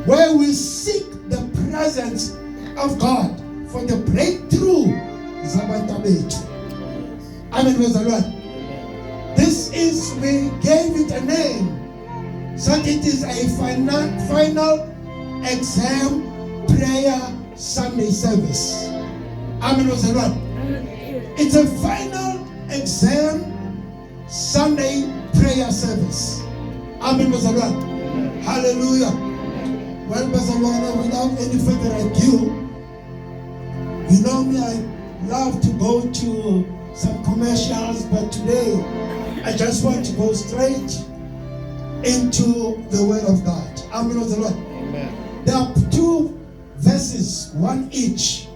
where we seek the presence of God for the breakthrough. Amen. This is, we gave it a name. So it is a final exam prayer Sunday service. Amen. It's a final exam Sunday prayer service. Amen. Hallelujah. Well, without any further ado, you know me, I love to go to some commercials, but today I just want to go straight into the Word of God. Amen. Amen. There are two verses, one each,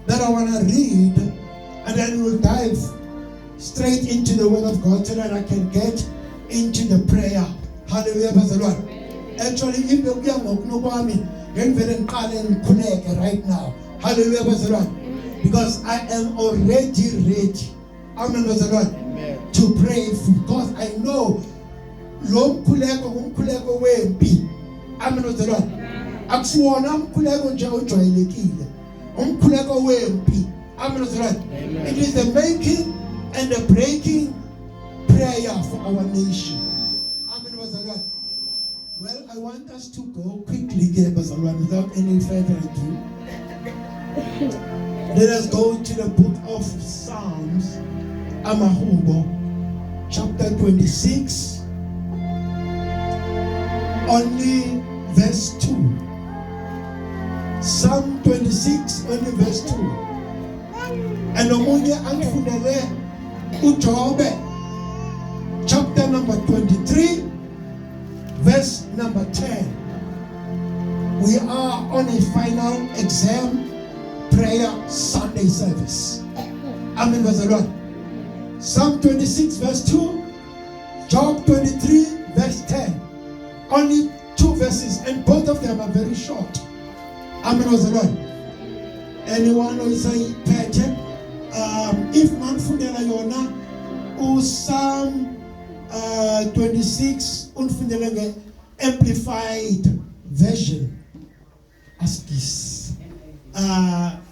that I want to read, and then we'll dive straight into the Word of God so that I can get into the prayer. Hallelujah. Actually, if you are right now, hallelujah, because I am already ready. Amen. To pray, because I know Amen. It is the making and the breaking prayer for our nation. Amen. Well, I want us to go quickly, without any further ado. Let us go to the book of Psalms, Amahubo, chapter 26, only verse 2. Psalm 26, only verse 2. And Omunye Anfunele Ujobe, chapter number 23, verse number 10. We are on a final exam prayer Sunday service. Amen. Psalm 26, verse 2, Job 23, verse 10. Only two verses, and both of them are very short. Amen. Anyone who is a pattern, if man fundela yona, Psalm 26, unfundelenge amplified version. Ask this.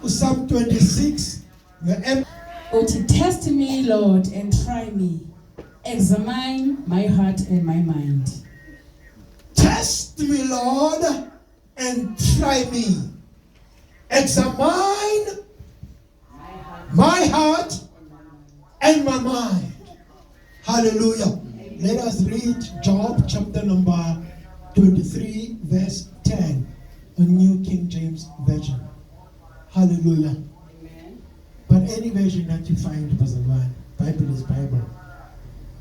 Psalm 26, test me, Lord, and try me. Examine my heart and my mind. Test me, Lord, and try me. Examine my heart and my mind. Hallelujah. Let us read Job chapter number 23, verse 10, a New King James Version. Hallelujah. Amen. But any version that you find, Bible is Bible.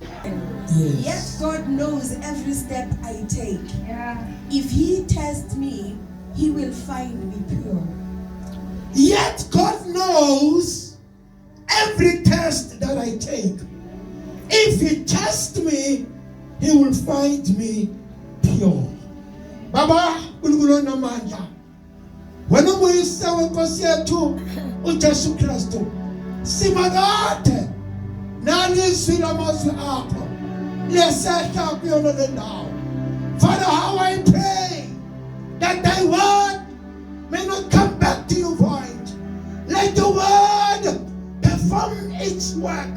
Yes. Yet God knows every step I take. Yeah. If He tests me, He will find me pure. Yet God knows every test that I take. If He tests me, He will find me pure. Baba, ulugulona manja. When we say we consider to Jesu Christo, simagate, nani sila masu apo, leseka kuyono le now. Father, how I pray that Thy word may not come back to you void. Let the word perform its work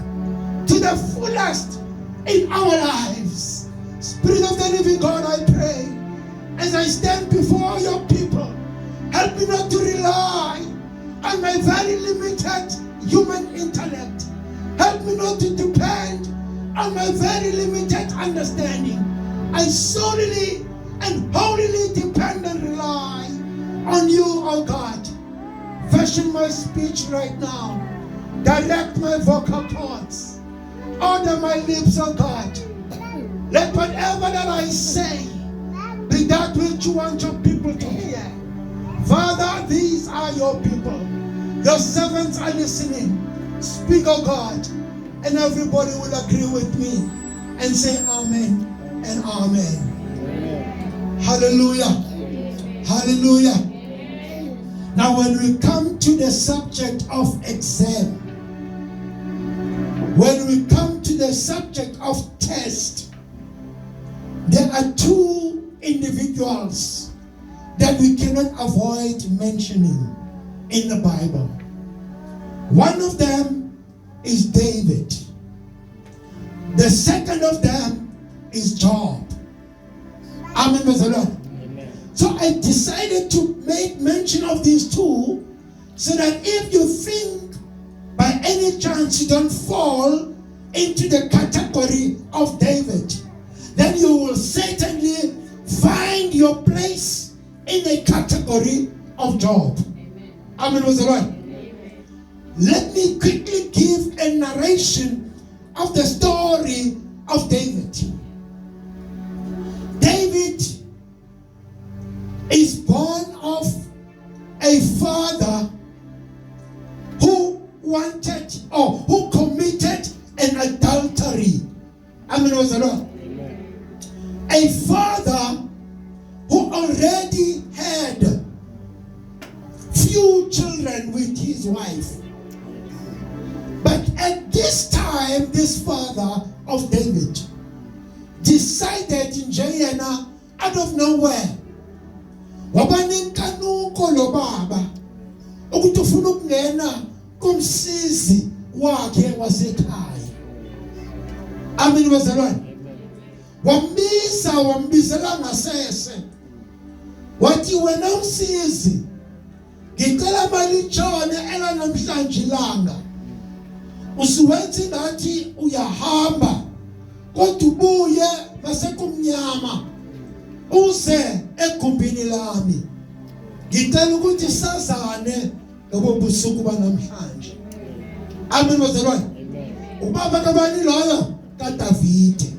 to the fullest in our lives. Spirit of the living God, I pray, as I stand before your people, help me not to rely on my very limited human intellect. Help me not to depend on my very limited understanding. I solely and wholly depend and rely on you, oh God. Fashion my speech right now. Direct my vocal cords. Order my lips, oh God. Let whatever that I say be that which you want your people to hear. Father, these are your people. Your servants are listening. Speak, oh God, and everybody will agree with me and say amen and amen. Amen. Hallelujah. Amen. Hallelujah. Amen. Now when we come to the subject of exam, when we come to the subject of test, there are two individuals that we cannot avoid mentioning in the Bible. One of them is David. The second of them is Job. Amen, praise the Lord. So I decided to make mention of these two, so that if you think by any chance you don't fall into the category of David, then you will certainly find your place in the category of Job. Amen, praise the Lord. Let me quickly give a narration of the story of David. David is born of a father who wanted or who committed an adultery. Amen, praise the Lord. A father who already had few children with his wife. But at this time, this father of David decided in Jayana, out of nowhere, wabanenkanuko lo baba ukuthi ufuna ukungena kumsizi wakhe wasekhaya. Amen, bazalwane. Wambizela ngasese, wathi wena umsizi, ngicela mali tshone ela namhlanje ilanga, usiwenze ngathi uyahamba kodwa ubuye masekumnyama uze egumbini lami, ngicela ukuthi sazane ngobusuku banamhlanje. Amen, bazalwane. Ubaba kabani loyo? kaDavide.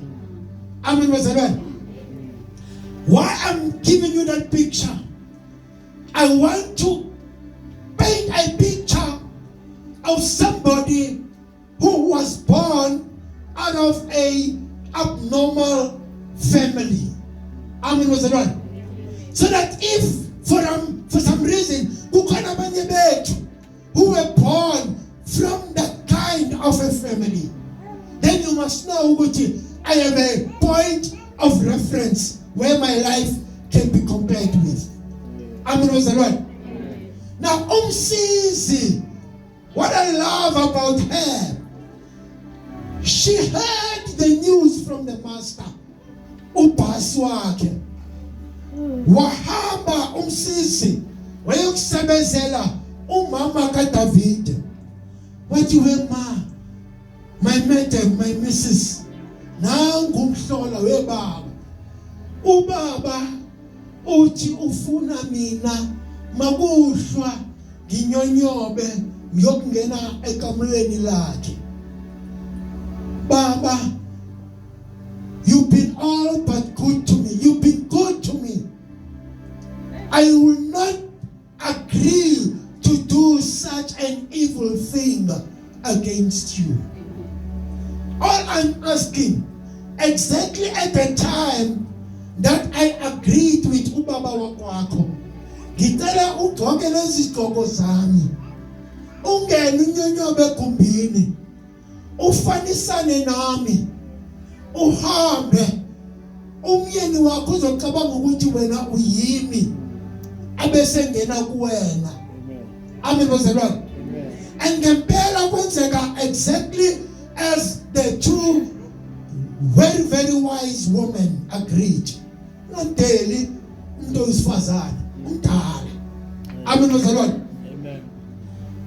Amen, bazalwane. Why I'm giving you that picture, I want to paint a picture of somebody who was born out of a abnormal family. Amen, bazalwane. So that if for some reason kukhona abanye bethu who were born from that kind of a family, then you must know ukuthi I have a point of reference where my life can be compared with. Amen, bazalwane. Now, umsizi, what I love about her, she heard the news from the master. Ubhasi wakhe wahamba umsizi wayokusebenzela umama kaDavide. Wathi wema, my madam, my missus, nangu umhlola webaba. Ubaba uthi ufuna mina makuhlwa nginyonyobe ngiyokungena ekamulweni lakhe. Baba, you've been all but good to me. You've been good to me. I will not agree to do such an evil thing against you. All I'm asking, exactly at the time that I agreed with ubaba wakwakho, ngicela ugcoke lezi zigqoko zami, ungene unyonyobe egumbini, ufanisane nami, uhambe, umyeni wakho uzocabanga ukuthi wena uyimi, abese ngena kuwena. Amen, bazalwane. And ngempela kwenzeka exactly as the two very, very wise women agreed. Not daily, umuntu wesifazane, umdala. Amen, bazalwane. Amen.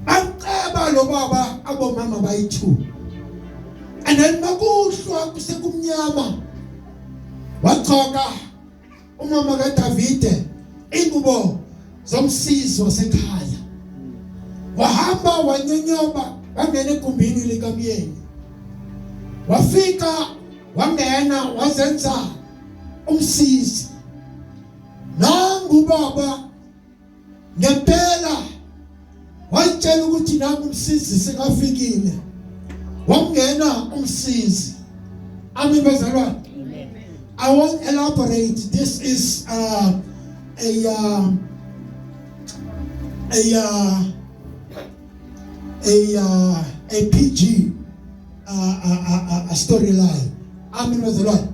Baceba lo baba abomama bayi-2. And then makuhlwa kusekumnyama, waqoka umama kaDavide ingubo zomsizi wasekhaya. Wahamba wanyonyoba wangena egumbini likamyeni. Wafika wangena wazenza umsizi. Nangu baba ngempela watshela ukuthi nangu umsizi sekafikile. Wangena umsizi. Amen, bazalwane. I won't elaborate. This is a PG a storyline. Amen, bazalwane.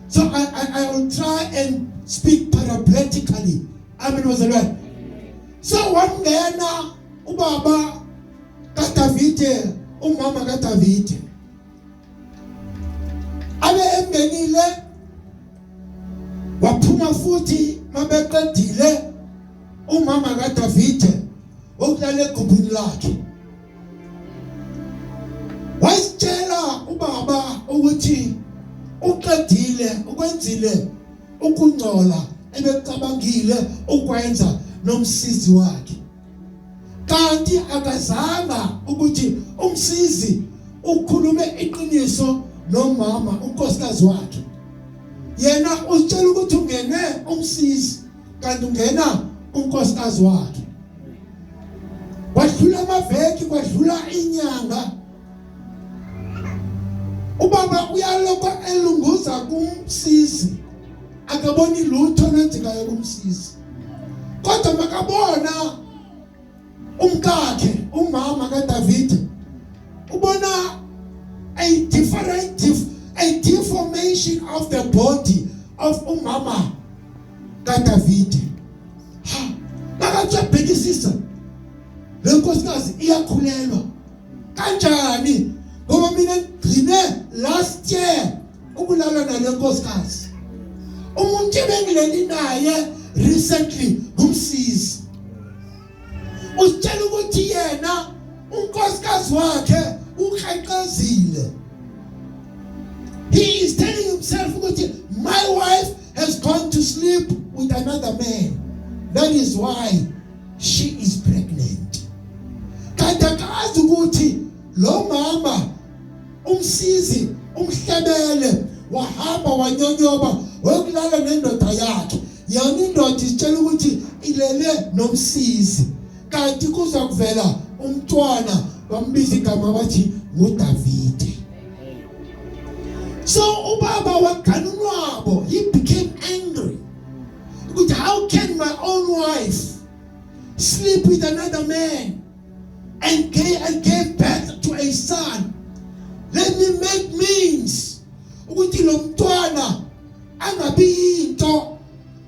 So I will try and speak parapletically Amen bazalwane. So wangena ubaba kaDavide, umama kaDavide. Abe emngenile waphuma futhi mabeqedile umama kaDavide okulala egubhini lakhe. Wasitshela ubaba ukuthi uqedile ukwenzile ukungcola ebecabangile ukwenza nomsizi wakhe. Kanti akazanga ukuthi umsizi ukhulume iqiniso nomama unkosikazi wakhe. Yena utshela ukuthi ungene umsizi kanti ungena unkosikazi wakhe. Kwadlula amaveki, kwadlula inyanga. Ubaba uyaloko elunguza kumsizi. Akaboni lutho nenzekayo kumsizi. Kodwa makabona umkakhe, umama kaDavide, ubona a deformation of the body of umama kaDavide. Ha, nakabhekisisa le nkosikazi iyakhulelwa kanjani? Ngoba mina ngine last year ukulala nale nkosikazi. Umuntu ebengileli naye recently ngumsizi. Utshela ukuthi yena unkosikazi wakhe ukhaqazile. He is telling himself ukuthi my wife has gone to sleep with another man. That is why she is pregnant. Kanti akazi ukuthi lo mama umsizi umhlebele wahamba wanyonyoba wokulala nendoda yakhe. Yona indoda isitshela ukuthi ilele nomsizi. Kanti kuza kuvela umntwana bambiza igama bathi nguDavide. So ubaba waganunwabo, he became angry. Ukuthi how can my own wife sleep with another man and gave birth to a son? Let me make means ukuthi lo mntwana angabi into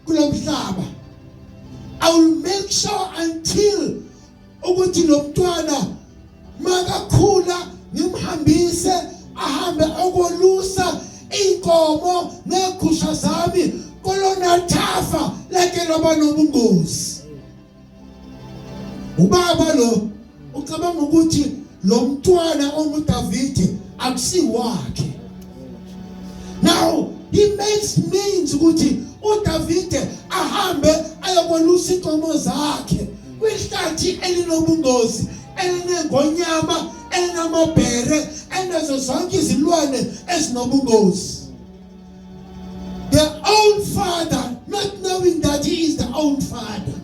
kulo mhlaba. I will make sure until ukuthi lo mntwana makakhula ngimhambise ahambe okolusa inkomo negusha zami kolona thafa leke loba nobungozi. Ubaba lo ucabanga ukuthi lo mntwana onguDavide akusiwakhe. Now he makes means ukuthi uDavide ahambe ayokolusa inkomo zakhe kwihlathi elinobungozi, elinengonyama, elinamabhere, enazo zonke izilwane ezinobungozi. The own father, not knowing that he is the own father,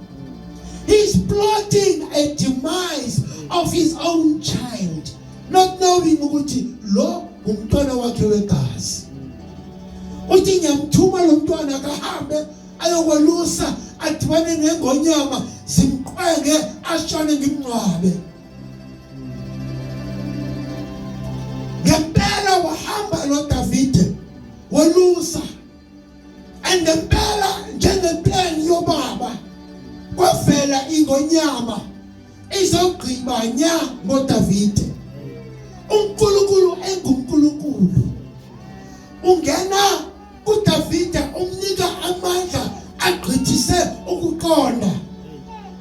he's plotting a demise of his own child, not knowing ukuthi lo ngumntwana wakhe wegazi. Uthi ngiyamthuma lo mntwana akahambe ayokwelusa adibane nengonyama zimqwenge ashone ngimnqwabe. Ngempela wahamba lo Davide welusa, and ngempela njengeplan yobaba kwavela ingonyama izogqiba nya ngoDavide. uNkulunkulu enguNkulunkulu ungena kuDavide umnika amandla agqithise ukuqonda.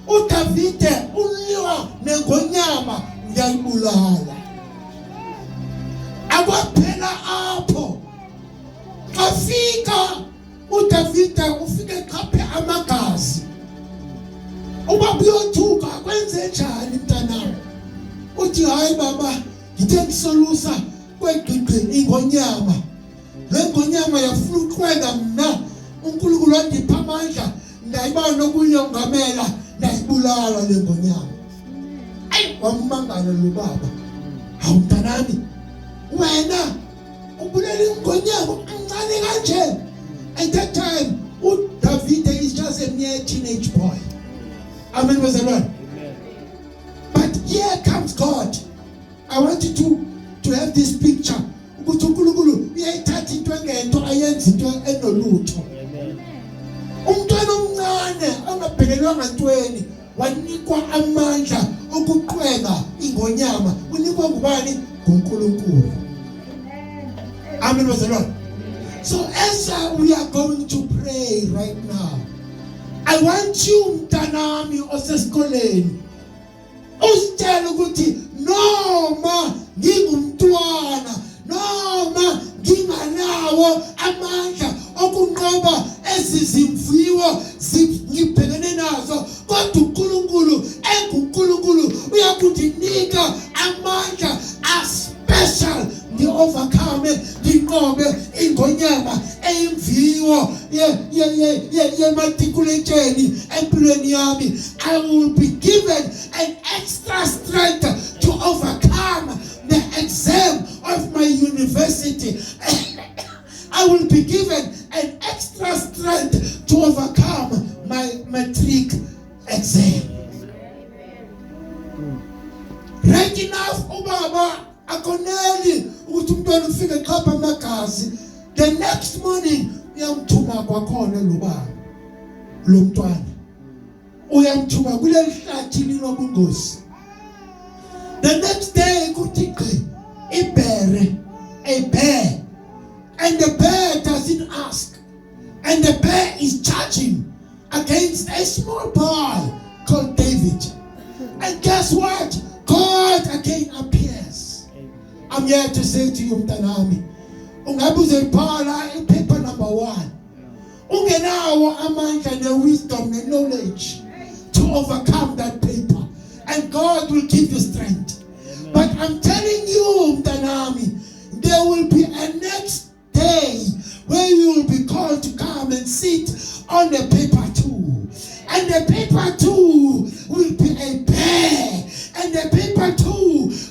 uDavide uliwa nengonyama uyayibulala. Akwaphela apho, afika uDavide ufike eqaphe amagazi. Uba uyothuka kwenze njani mntanami? Uthi hayi baba, ngithe ngisolusa kwegqigqi ingonyama. Le ngonyama yafuna uqwenga mina, uNkulunkulu wandipha amandla, ndayibona nokuyongamela, ndayibulala le ngonyama. Ayi, wamangala lo baba. Hawu mntanami, wena ubulala ingonyama encane kanje. At that time, David is just a mere teenage boy. Amen, bazalwane. But here comes God. I want you to have this picture. Ukuthi uNkulunkulu uyayithatha into engento ayenza into enolutho. Umntwana omncane angabhekani wayengavelelwanga ntweni, wanikwa amandla okuqwenga ingonyama. Unikwa ngubani? nguNkulunkulu. Amen bazalwane. So as we are going to pray right now, I want you mntanami osesikoleni usitshela ukuthi noma ngingumntwana, noma nginganawo amandla okunqoba ezizimviwo ngibhekene nazo, kodwa uNkulunkulu enguNkulunkulu uyakundinika amandla special ndi overcome ndinqobe ingonyama eyimviwo yematriculation empilweni yami. I will be given an extra strength to overcome the exam of my university. I will be given an extra strength to overcome my matric exam. Right enough, ubaba akoneli ukuthi umntwana ufike eqhapha amagazi. The next morning uyamthuma kwakhona lo baba lo mntwana, uyamthuma kuleli hlathi linobungozi. The next day kuthi ibhere, a bear, and the bear doesn't ask, and the bear is charging against a small boy called David. And guess what? God again appears. I'm here to say to you mntanami, ungabe uzibhala paper number 1, ungenawo amandla ne-wisdom ne-knowledge to overcome that paper, and God will give you strength. But I'm telling you mntanami, there will be a next day where you will be called to come and sit on the paper 2, and the paper 2 will be a bear, and the paper 2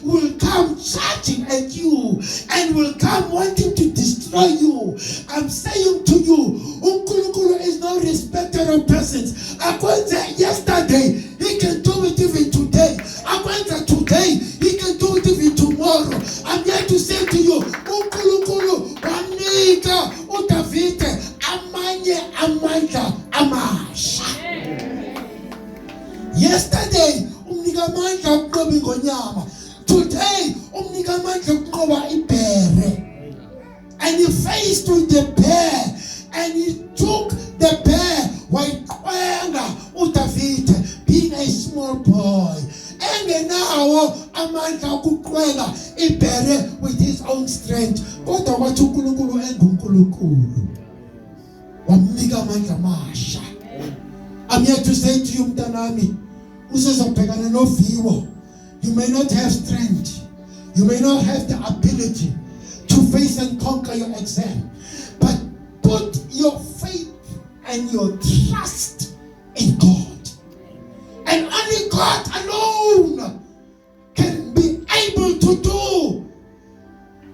will come charging at you and will come wanting to destroy you. I'm saying to you, uNkulunkulu is no respecter of persons. Akwenza yesterday, he can do it even today. Akwenza today, he can do it even tomorrow. I'm here to say to you, uNkulunkulu wanika uDavide amanye amandla amasha. Yesterday, umnika amandla okunqoba ingonyama. Today, umnika amandla okunqoba ibhere. And he faced with the bear, and he took the bear wayiqwenga uDavide, being a small boy. Engenawo amandla okuqwenga ibhere with his own strength. Kodwa wathi uNkulunkulu enguNkulunkulu, wamnika amandla amasha. I'm here to say to you mntanami, usezobhekana noviwo. You may not have strength, you may not have the ability to face and conquer your exam, but put your faith and your trust in God. And only God alone can be able to do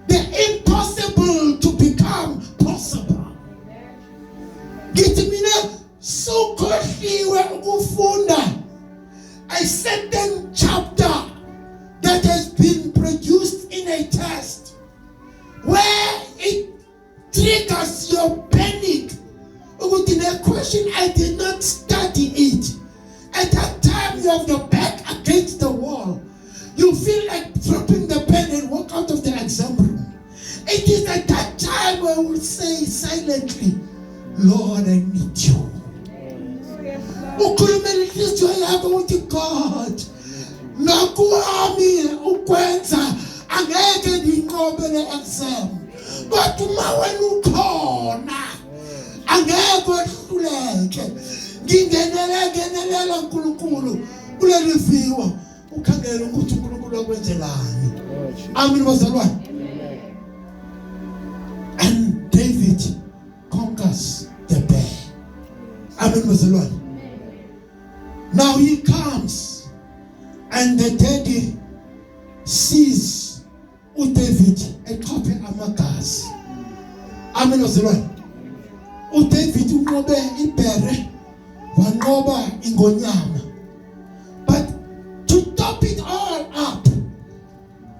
the impossible to become possible. Githi mina sukhohliwe ukufunda a certain chapter that has been produced in a test where it triggers your panic. With the question, I did not study it. At that time, you have your back against the wall. You feel like dropping the pen and walk out of the exam room. It is at that time I will say silently, Lord, I need you. Ukhulumela inhliziyo yakho uthi God, nakuami ukwenza angeke nginqobe le exam, kodwa uma wena ukhona angeke wehluleke. Ngingenelela uNkulunkulu kuleli viwo, ukhangele ukuthi uNkulunkulu akwenzelani. Amen bazalwane. And David conquers the bear. Amen bazalwane. Now he comes, and the daddy sees uDavid eqhaphe amagazi. Amen bazalwane. uDavid unqobe ibhere, wanqoba ingonyama. But to top it all up,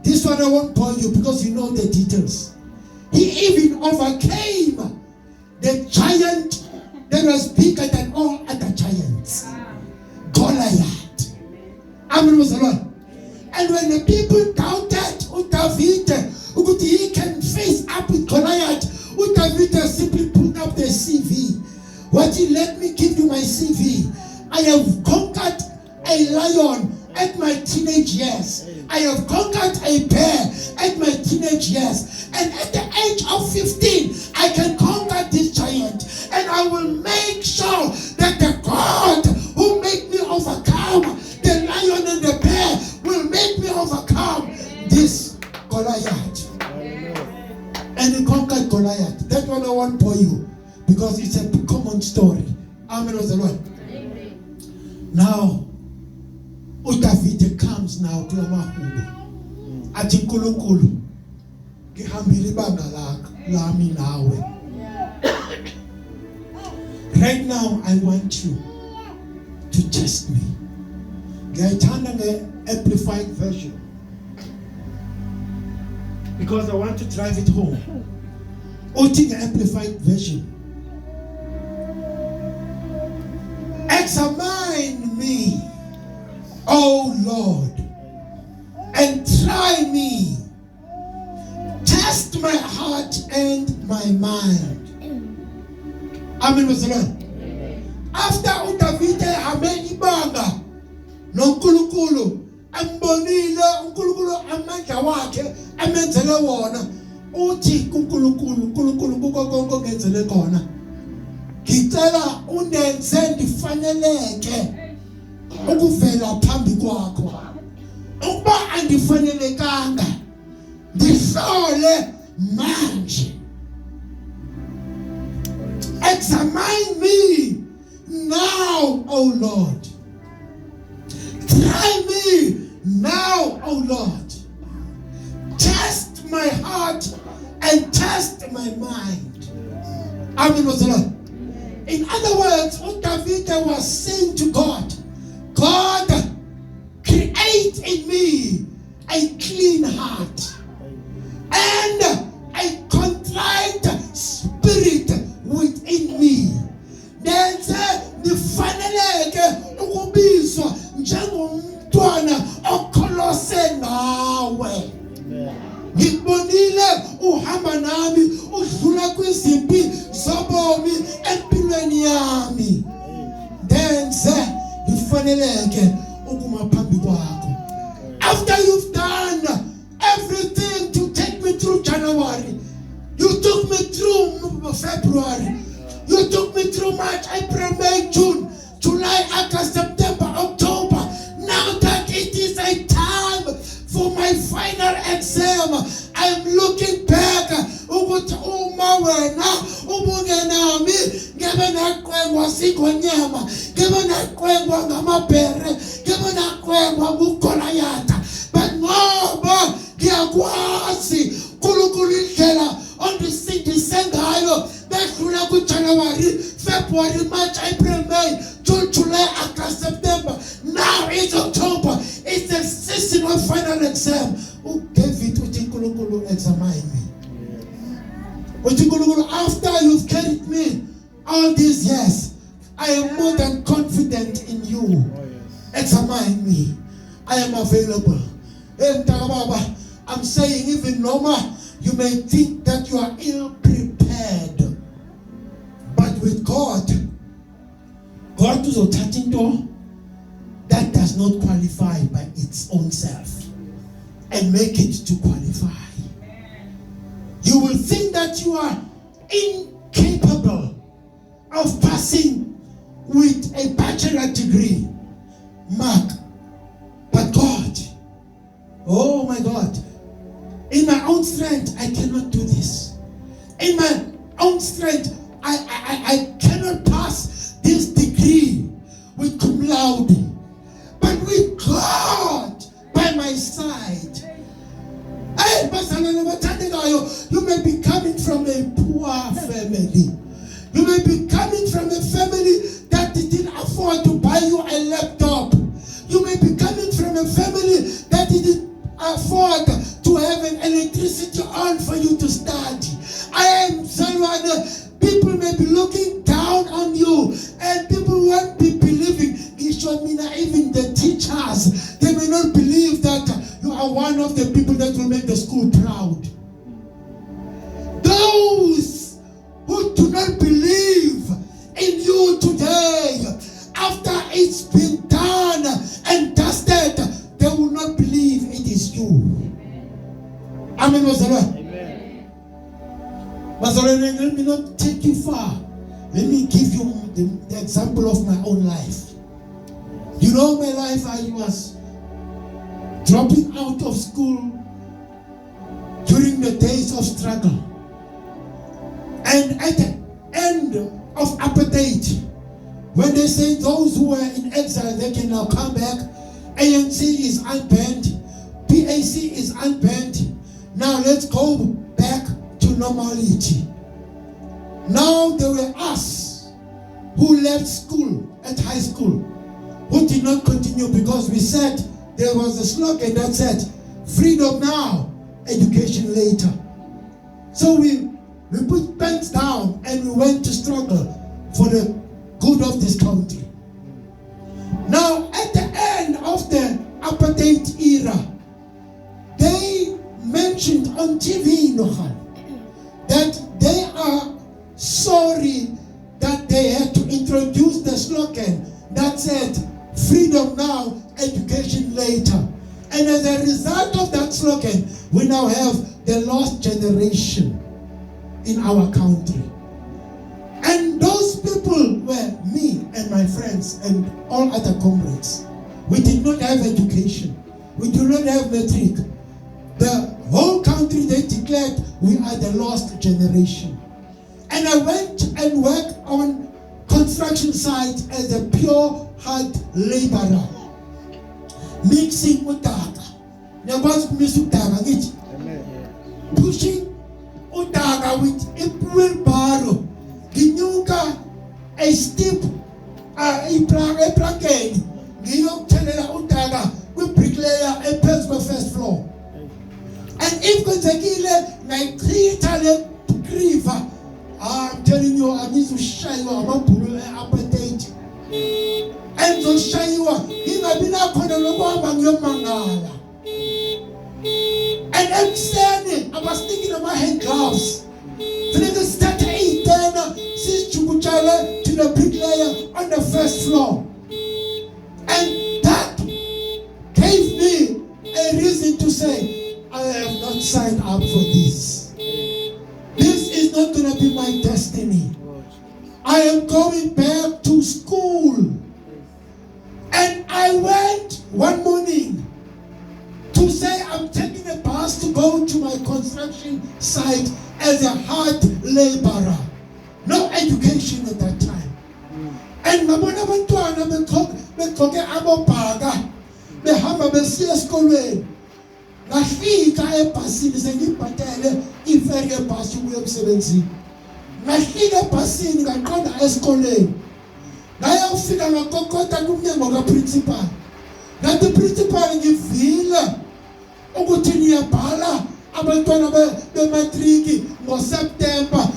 this one I won't bore you because you know the details. He even overcame the giant that was bigger than all other giants. people doubted David, he can face up with Goliath, David simply put up the CV. What he let me give you my CV. I have conquered a lion at my teenage years. I have conquered a bear at my teenage years. And at the age of 15, I can conquer this giant. And I will make sure that the God who made me overcome the lion and the bear will make me overcome this Goliath. And he conquered Goliath. That one I want for you because it's a common story. Amen was the Lord. Now, uDavid comes now to amahubo. Athi uNkulunkulu ngihambile ibanga lakho lami nawe. Right now I want you to test me. Ngiyayithanda nge-amplified version because I want to drive it home. Uthi nge-amplified version. Examine me, O Lord, and try me. Test my heart and my mind. Amen was the Lord. After uDavid hame ibanga noNkulunkulu ambonile uNkulunkulu amandla wakhe amenzele wona, uthi kuNkulunkulu kuko konke ngenzele khona. Ngicela undenze ndifaneleke ukuvela phambi kwakho. Ukuba andifanelekanga ndihlole manje. Examine me now, O Lord. Try me now, O Lord. Test my heart and test my mind. Amen was the Lord. In other words, what David was saying to God, God, create in me a clean heart and a contrite spirit within me. Nenze nifaneleke ukubizwa njengomntwana okholose nawe. Ngibonile uhamba nami udlula kwizimpi zobomi empilweni yami. Nenze nifaneleke ukuma phambi kwakho. After you've done everything to take me through January, you took me through February, you took me through March, April, May, June, July, August, September, October. Now that it is a time for my final exam, I am looking back. Ukuthi uma wena ubungenami ngebe naqengwa sigonyama, ngebe naqengwa ngamabhere, ngebe naqengwa nguGoliath. But ngoba ngiyakwazi uNkulunkulu indlela ondisindise ngayo bedlula kuJanuary, February, March, April, May, June, July, August, September. Now it's October. It's the season of final exam. David, uthi uNkulunkulu examine me. Uthi uNkulunkulu, after you've carried me all these years, I am more than confident in you. Examine me. I am available. I'm saying, even Noma, you may think that you are ill prepared, but with God is a touching door that does not qualify by its own self and make it to qualify. You will think that you are incapable of passing with a bachelor degree mark, but God, oh my God, in my own strength I cannot do this. In my own strength I cannot pass this degree with cum laude, but with God by my side. You may be coming from a poor family. You may be coming from a family that didn't afford to buy you a laptop. You may be coming from a family that didn't afford to have an electricity on for you to study. I am someone, people may be looking down on you and people won't be believing. Even the teachers, they may not believe that you are my own life. You know my life, I was dropping out of school during the days of struggle. And at the end of apartheid, when they say those who were in exile, they can now come back, ANC is unbanned, PAC is unbanned, now let's go back to normality. Now there were us who left school at high school, who did not continue because we said there was a slogan that said, freedom now, education later. So we put pens down and we went to struggle for the good of this country. Now, at the end of the apartheid era, they mentioned on TV, that they are sorry that they had to introduce the slogan that said, freedom now, education later. And as a result of that slogan, we now have the lost generation in our country. And those people were me and my friends and all other comrades. We did not have education. We do not have matric. The whole country, they declared we are the lost generation. And I went and worked on construction sites as a pure hard laborer, mixing udaka. Pushing udaka with a wheelbarrow. Ginyuka a steep a planking. Giyok telela udaka with bricklayer a first floor. And if Gonzagile like 3 talent to grieve, I'm telling you, I need to shine you about appetite. And to shine you, he might be not going to look on your mangala. And I'm standing, I was thinking of my hand gloves. Then I started 8 since Chukuchala to the bricklayer on the first floor. And that gave me a reason to say, I have not signed up for this. This is not going to be my destiny. I am going back to school. And I went one morning to say I'm taking a bus to go to my construction site as a hard laborer. No education at that time. And ngabona abantwana begqoke amabhaga behamba besiya esikolweni. Ngafika ebhasini sengibhatele iferi yebhasi ukuya emsebenzini. Ngafika ebhasini ngaqonda esikoleni. Ngayofika ngakokota kumnyango kaprincipal. Ngathi principal ngivile ukuthi niyabhala abantwana bematriki ngoSeptember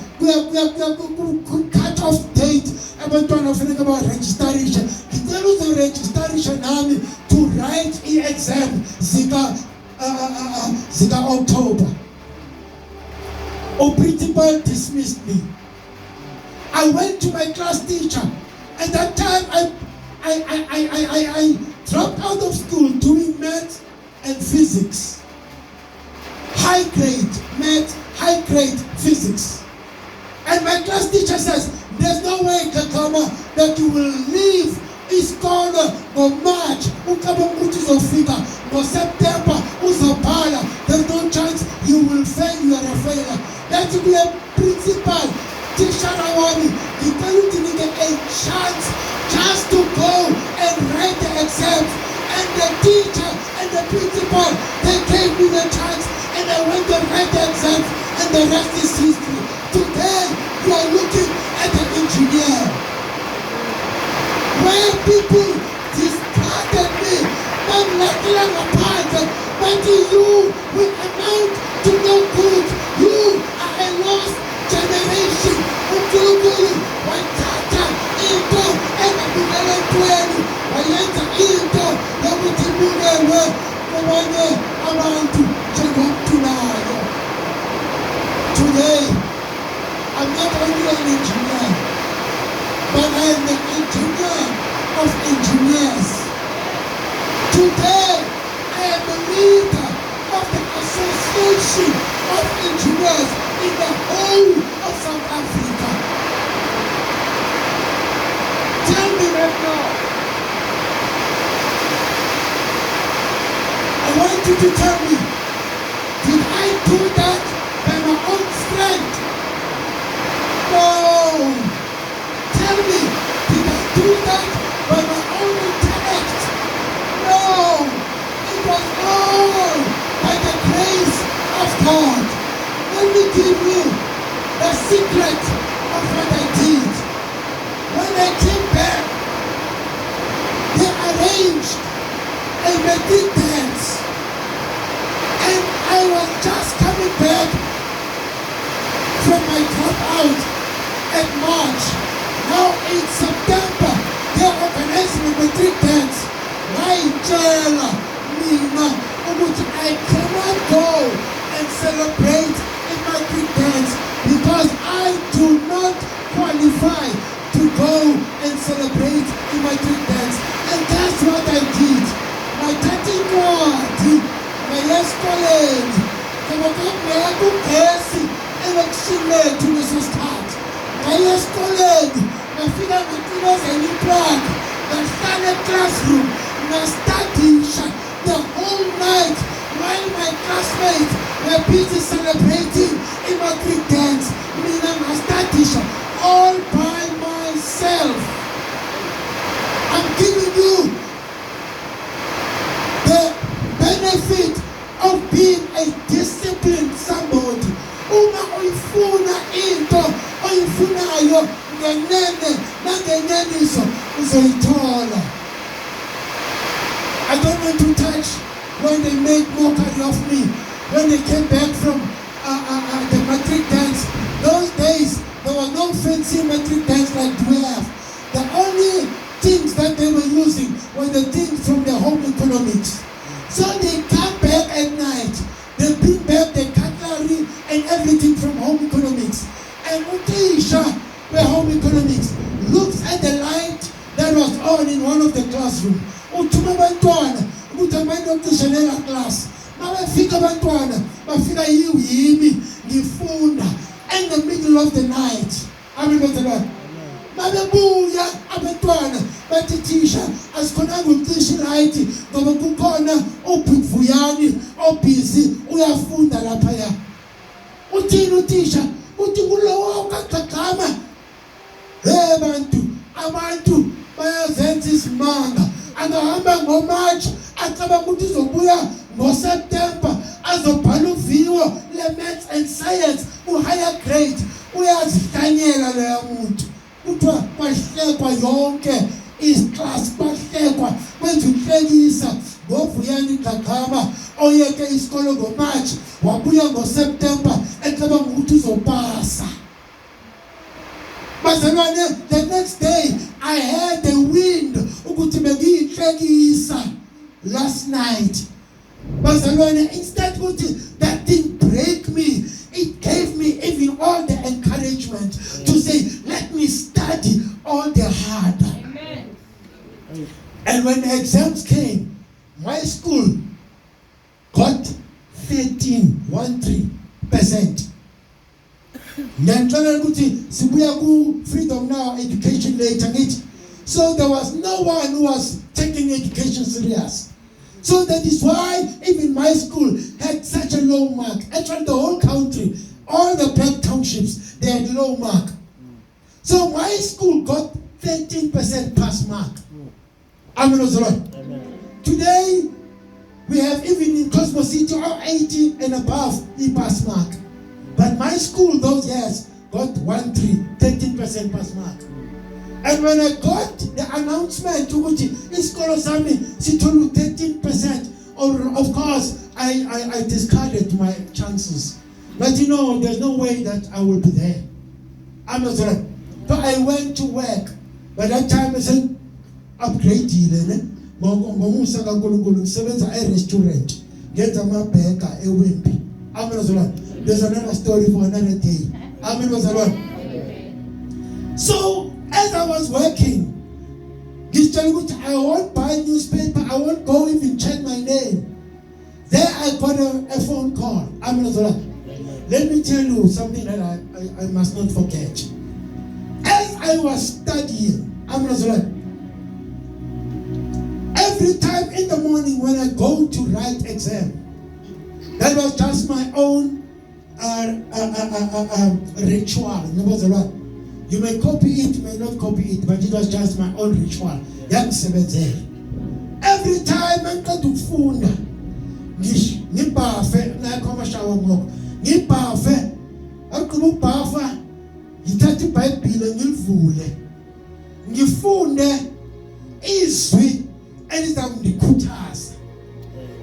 cut off date abantwana kufanele baregisterishe. Ngicela uzoregisterisha nami to write i-exam zika October. The principal dismissed me. I went to my class teacher. At that time, I dropped out of school doing math and physics. High grade math, high grade physics. And my class teacher says, there's no way, Kakama, that you will leave isikolo ngo-March, uzofika ngo-September, uzobhala. There's no chance you will fail, you are a failure. That's be a principal. Teacher wami, ngicela ukunike a chance just to go and write the exams. And the teacher and the principal, they gave me the chance and I went to write the exams and the rest is history. Today, you are looking at an engineer. Where people discarded me, but you will amount to no good. You are a lost generation. uNkulunkulu wathatha into engabulele ntweni wayenza into yokuthi ibulelwe kwabanye abantu njengomthulayo. Today, I'm not only an engineer, but I am the engineer of engineers. Today, I am the leader of the Association of Engineers in the whole of South Africa. to tell me, did I do that by my own strength? No. Tell me, did I do that by my own intellect? No. It was all by the grace of God. Let me give you the secret of what I did. When I came back, they arranged a matric dance, and I was just coming back from my dropout at March. Now in September, they organized a matric dance. I cannot go and celebrate a matric dance because I do not qualify to go and celebrate a matric dance. And that's what I did. My 13 wadi, my escolade, my escolade, my figure materials and plug, my standard classroom, my study the whole night while my classmates were busy celebrating a matric dance. My study all by myself. I'm giving you the benefit of being a disciplined somebody. Uma uyifuna into oyifunayo ngenene nangenyaniso uzoyithola. I don't want to touch when they made mockery of me. When they came back from the matric dance, those days there was no fancy matric dance like we have. The only things that they were using were the things from the home economics. So they come back at night, they bring back the cutlery and everything from home economics. And Utisha, where home economics, looks at the light that was on in one of the classrooms. Uthuma abantwana ukuthi amanye ocishelela class. Mabefika abantwana, bafika yimi ngifunda in the middle of the night. Amen. Mabebuya abantwana bathi teacher asikhonanga ucishe light ngoba kukhona uBhuvuyani obusy uyafunda lapha ya. Uthini utisha? Uthi kulowo kaqaqama. Abantu bayazenza isimanga. Angahamba ngoMarch acabanga ukuthi uzobuya ngoSeptember azobhala uviwo le-maths and science u-higher grade. Uyazihlanyela leya muntu. Kuthiwa kwahlekwa yonke isiclass, kwahlekwa kwenza uhlekisa ngoVuyani Gagama oyeke isikolo ngoMarch wabuya ngoSeptember ecabanga ukuthi uzopasa. The next day I heard the wind ukuthi bengiyihlekisa last night. Instead that didn't break me, it gave me even all the encouragement to say, let me study all the harder. Amen. And when the exams came, my school got 13%. Freedom Now education later. So there was no one who was taking education serious. So that is why even my school had such a low mark. Actually the whole country, all the black townships, they had low mark. So my school got 13% pass mark. Amen. Today we have even in Cosmo City all 80 and above the pass mark. But my school those years got 13% pass mark. And when I got the announcement to which isikolo sami sithole 13%, of course I discarded my chances. But there's no way that I will be there. I'm not sorry. So I went to work. By that time I said upgrade ngomusa kaNkulunkulu ngisebenza e-restaurant. Get amabheka eWimpy. I'm not sorry. There's another story for another day. Amen. So as I was working, I won't buy newspaper, I won't go even check my name. There I got a phone call. Amen. Let me tell you something that I must not forget. As I was studying, every time in the morning when I go to write exam, That was just my own ritual. You may copy it, you may not copy it, but it was just my own ritual. Every time I go to phone, ngibhafe nakhoma shawa ngoko. Ngibhafe, akuba ubhafa, ngithatha iBhayibheli ngilivule. Ngifunde izwi elizangikhuthaza.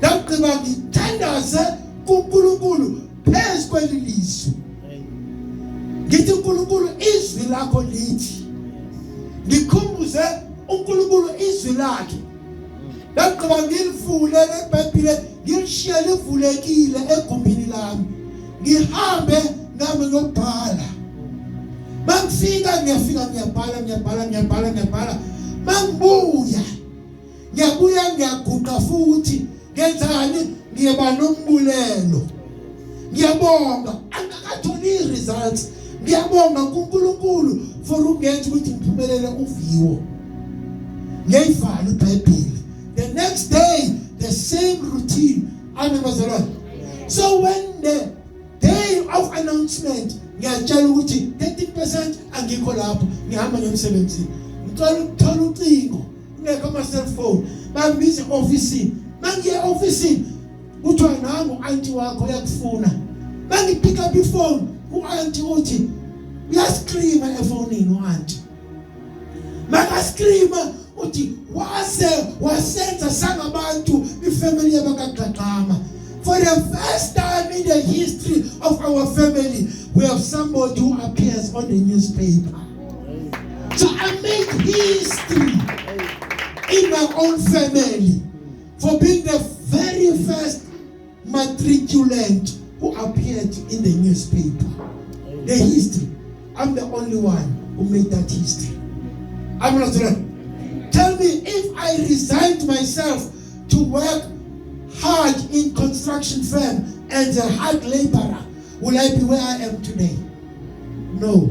Lapho ngithandaze kuNkulunkulu phezu kwelizwi. Ngithi uNkulunkulu izwi lakho lithi. Ngikhumbuze uNkulunkulu izwi lakhe. Lapho ngilivule leBhayibheli ngilishiye livulekile egumbini lami. Ngihambe nami ngiyobhala. Mangifika ngiyabhala. Mangibuya ngiyaguqa futhi. Ngenzani? Ngiyaba nombulelo. Ngiyabonga angakatholi results. Ngiyabonga kuNkulunkulu for ungenza ukuthi ngiphumelele uviwo. Ngiyivala iBhayibheli. The next day the same routine. So when the day of announcement ngiyatshela ukuthi 30% angikho lapho ngihamba ngemsebenzi. Ngicela ukuthola ucingo. Ngekho ama cellphone. Bangibiza office. Mangiye office kuthiwa nangu auntie wakho yakufuna. Mangipick up ifone uauntie uthi uyascreama efonini uauntie. Makascreama uthi wasenza sangabantu ifamily yabakaqaqama. For the first time in the history of our family, we have somebody who appears on the newspaper. So I make history in my own family for being the very first matriculant who appeared in the newspaper. The history. I'm the only one who made that history. I'm not right. Tell me, if I resigned myself to work hard in construction firm as a hard laborer, will I be where I am today? No.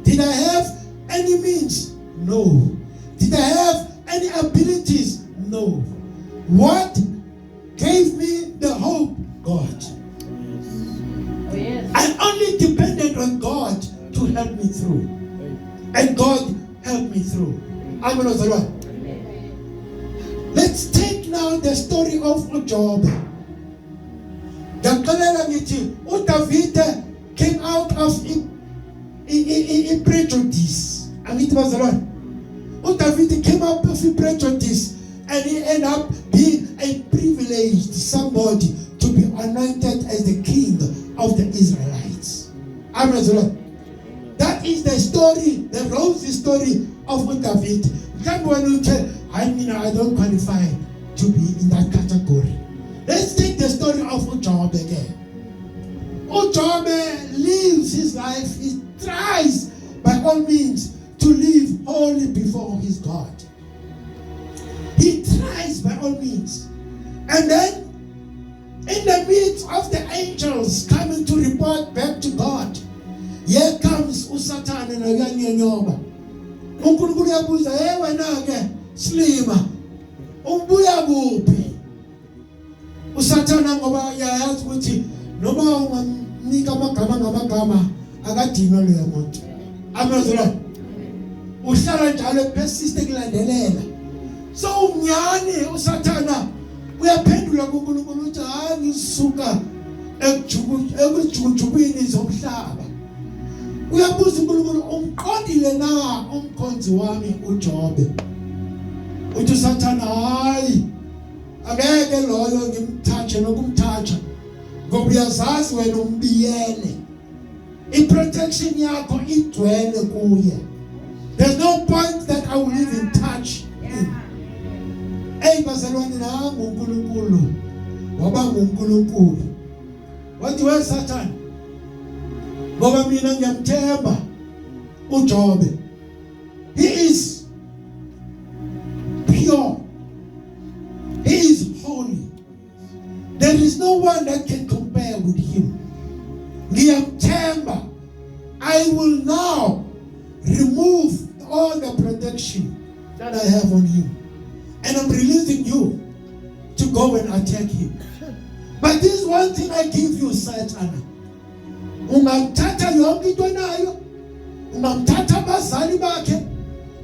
Did I have any means? No. Did I have any abilities? No. What gave me the hope? God. Oh, yes. I only depended on God to help me through. And God helped me through. Amen. Let's take now the story of Job. David came out of prejudice. And it was a lot. David came out of prejudice and he ended up being a privileged somebody to be anointed as the king of the Israelites. Amen. That is the story, the rosy story of David. I don't qualify to be in that category. Let's take the story of Job again. Job lives his life. He tries by all means to live holy before his God. He tries by all means. And then in the midst of the angels coming to report back to God, here comes Satan and Ayanyoba. uNkulunkulu yabuza wena ke Slima ubuya kuphi uSathana ngoba yayazi ukuthi noma ungamnika amagama ngamagama akadinwa lo muntu amazolo uhlala njalo persist ekulandelela so umnyane uSathana uyaphendula kuNkulunkulu uthi hayi ngisuka ekujujubini zomhlaba uyabuza uNkulunkulu umqondile na umkhonzi wami uJob uthi uSathana hayi angeke loyo ngimthathe nokumthatha ngoba uyazazi wena umbiyele iprotection yakho igcwele kuye. There's no point that I will even touch him. Hey bazalwane nangu uNkulunkulu waba nguNkulunkulu wathi we Satan ngoba mina ngiyamthemba uJob. He is pure. He is holy. There is no one that can compare with him. Ngiyamthemba. I will now remove all the protection that I have on him. And I'm releasing you to go and attack him. But this is one thing I give you, Satan. Ungamthatha yonke into nayo, ungamthatha abazali bakhe,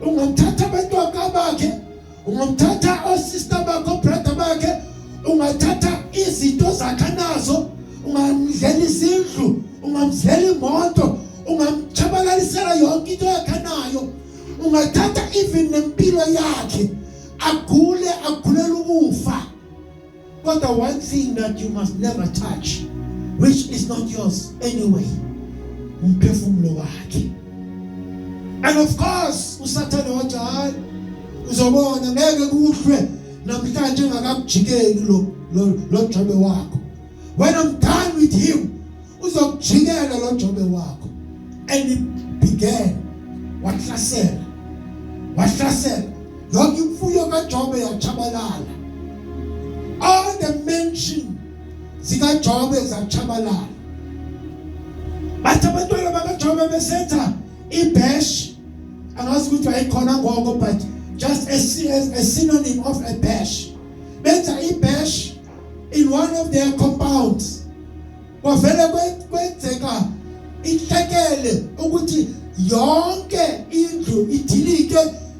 ungamthatha abantwana bakhe, ungamthatha osister bakhe, brother bakhe, ungathatha izinto zakhe nazo, ungamdlela izindlu, ungamdlela imoto, ungamchabalalisela yonke into yakhe nayo, ungathatha even nempilo yakhe, agulela ukufa. But the one thing that you must never touch, which is not yours anyway, umphefumulo wakhe. And of course, uSathane wathi hayi uzobona ngeke kuhlwe namhlanje ngakakujikeli lo Jobe wakho. When I'm done with him, uzokujikela lo Jobe wakho. And he began wahlasela yonke imfuyo kaJobe yachabalala. All the mention zikaJobe zachabalala. Bathi abantwana bakaJobe besetha ibash, angazi ukuthi wayikhona ngoko, but just a synonym of a bash. Benza ibash in one of their compounds. Kwavele kwenzeka inhlekele ukuthi yonke indlu idilike,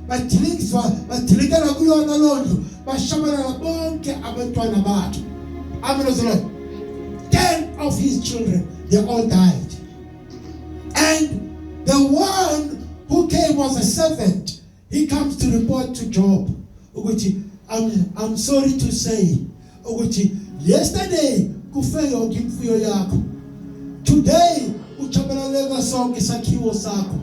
badilikela kuyona londlu, bashabalala bonke abantwana bakhe. Amen. 10 of his children, they all died. And the one who came was a servant. He comes to report to Job. I'm sorry to say, yesterday kufe yonke imfuyo yakho. Today uchabalaleka sonke isakhiwo sakho.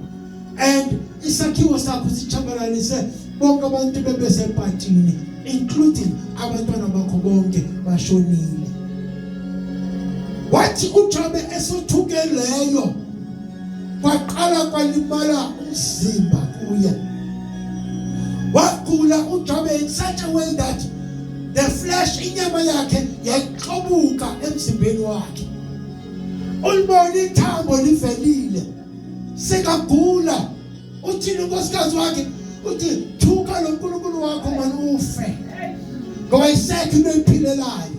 And isakhiwo sakho sichabalalise bonke abantu bebesephathini, including abantwana bakho bonke bashonile. Wathi uJobe esothuke leyo, kwaqala kwalimala umzimba kuye. Wagula uJobe in such a way that the flesh, inyama yakhe yaqobuka emzimbeni wakhe. Ulibona ithambo livelile, sekagula. Uthini unkosikazi wakhe? Uthi thuka lo nkulunkulu wakho manje ufe, ngoba isekho into ephilelayo.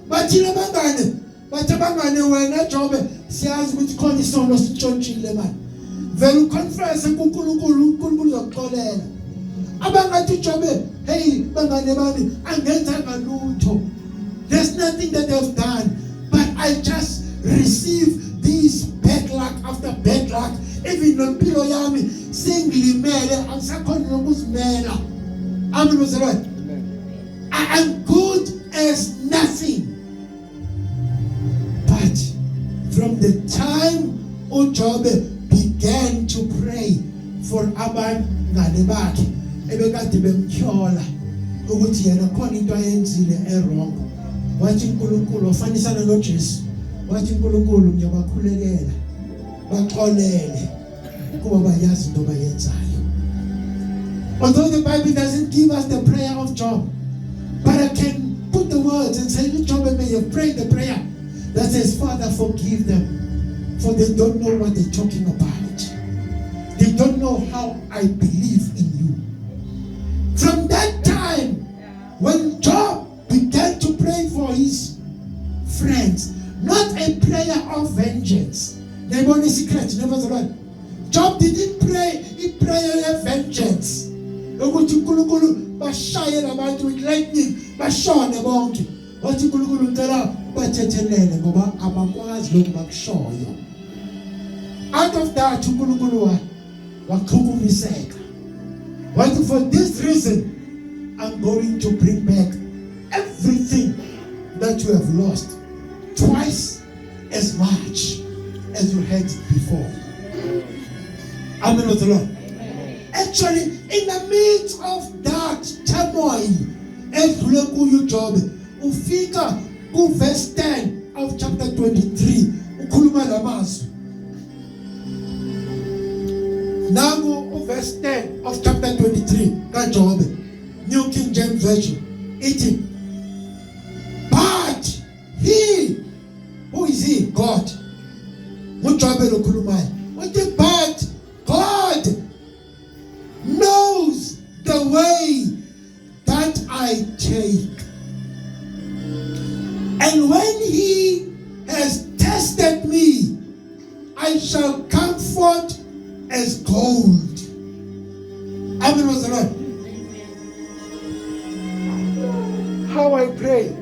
Bathina bangane wena Jobe, siyazi ukuthi khona isono sitshontshile manje. Vele uconfess kuNkulunkulu, uNkulunkulu uzokuxolela. Abangathi Jobe, hey bangane bami angenzanga lutho. There's nothing that they've done, but I just receive this bad luck after bad luck. Even nempilo yami sengilimele, angisakhona nokuzimela. Amen was right. I am good as nothing. But from the time uJobe began to pray for abangane bakhe, ebekade bemthola ukuthi yena khona into ayenzile errong, wathi uNkulunkulu wafanisana noJesu, wathi uNkulunkulu ngiyabakhulekela baxolele kuba bayazi into bayenzayo. Although the Bible doesn't give us the prayer of Job, but I can put the words and say, Job may have prayed the prayer that says, Father, forgive them, for they don't know what they're talking about. They don't know how I believe in you. From that time, when Job began to pray for his friends, not a prayer of vengeance. They were in secret, never the right. Job didn't pray, he prayed of vengeance. Ukuthi uNkulunkulu bashayela abantu with lightning, bashone bonke. Wathi uNkulunkulu ngicela bathethelele ngoba abakwazi lokhu bakushoyo. Out of that uNkulunkulu wakhukumiseka. Wathi for this reason I'm going to bring back everything that you have lost, twice as much as you had before. Amen with the Lord. Actually, in the midst of that turmoil, edlule kuyo Job, ufika ku verse 10 of chapter 23, ukhuluma lamazwi. Nangu verse 10 of chapter 23 kaJob, New King James Version. It, but he, who is he? God. uJob lokhulumayo. Uthi but God knows the way that I take. And when he has tested me, I shall come forth as gold. Amen was the Lord. How I pray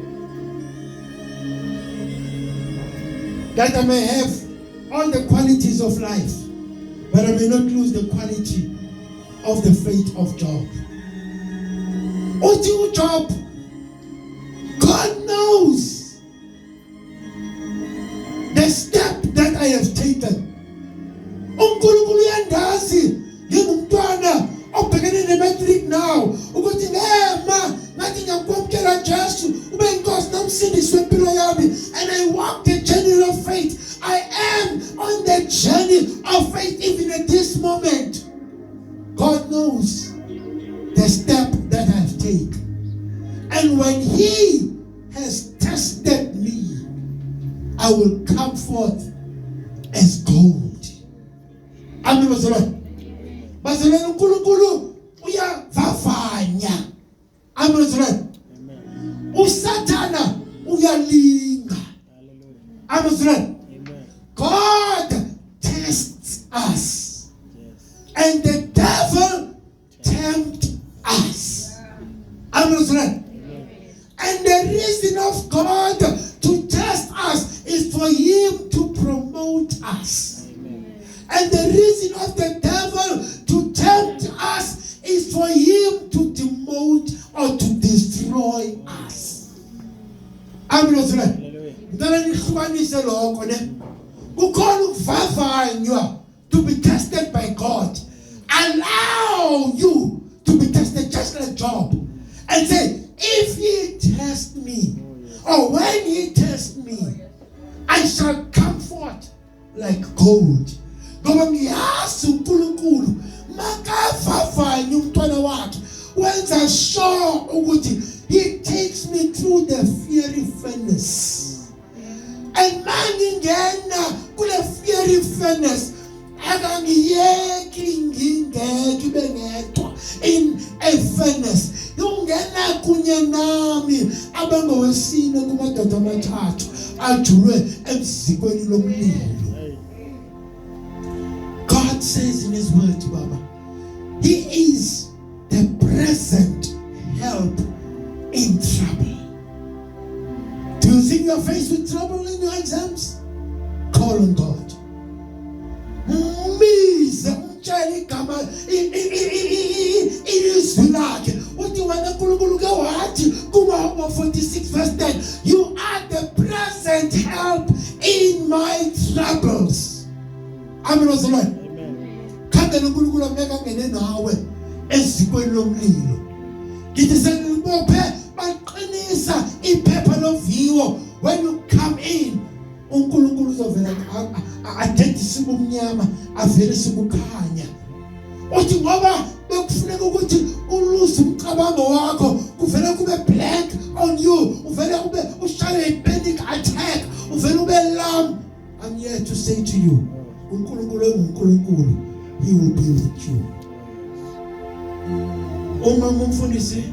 that I may have all the qualities of life, but I may not lose the quality of the faith of Job. Oh, dear Job, God knows the step that I have taken. uNkulunkulu uyandazi ngingumntwana obhekene nemetric now ukuthi ngema ngathi ngiyakwamkela Jesu ube inkosi nomsindisi wempilo yami, and I walk the journey of faith. I am on the journey of faith even at this moment. God knows the step that I have taken, and when he has tested me, I will come forth as gold. Amen. Bazalwane uNkulunkulu uyavavanya. Amen. Usathana uyalinga. Amen. God tests us, and the devil tempts us. Amen. And the reason of God to test us is for him to promote us. And the reason of the devil to tempt us is for him to demote or to destroy us. Amen. To be tested by God. Allow you to be tested just like Job. And say, if he tests me, or when he tests me, I shall come forth like gold. Ngoba ngiyazi uNkulunkulu makavavanya umntwana wakhe wenza sure ukuthi he takes me through the fiery furnace. And mangingena kule fiery furnace akangiyeki ngingeke bengedwa in a furnace. Ungena kunye nami abangowesine kumadoda amathathu ajulwe emzikweni lomlilo. God says in his word, Baba, he is the present help in trouble. Do you think you are faced with trouble in your exams? Call on God. Kuma 46 verse 10. You are the present help in my troubles. Amen. Kangena uNkulunkulu ameka ngene nawe ezikweni lomlilo. Ngithi senibophe baqinisa iphepha loviwo. When you come in, uNkulunkulu uzovela adede sibumnyama avele sibukhanya. Uthi ngoba bekufuneka ukuthi uluze umcabango wakho kuvele kube blank on you, uvele ube ushaya i-panic attack, uvele ube lamb. I'm here to say to you, uNkulunkulu enguNkulunkulu, he will be with you. Uma ngumfundisi,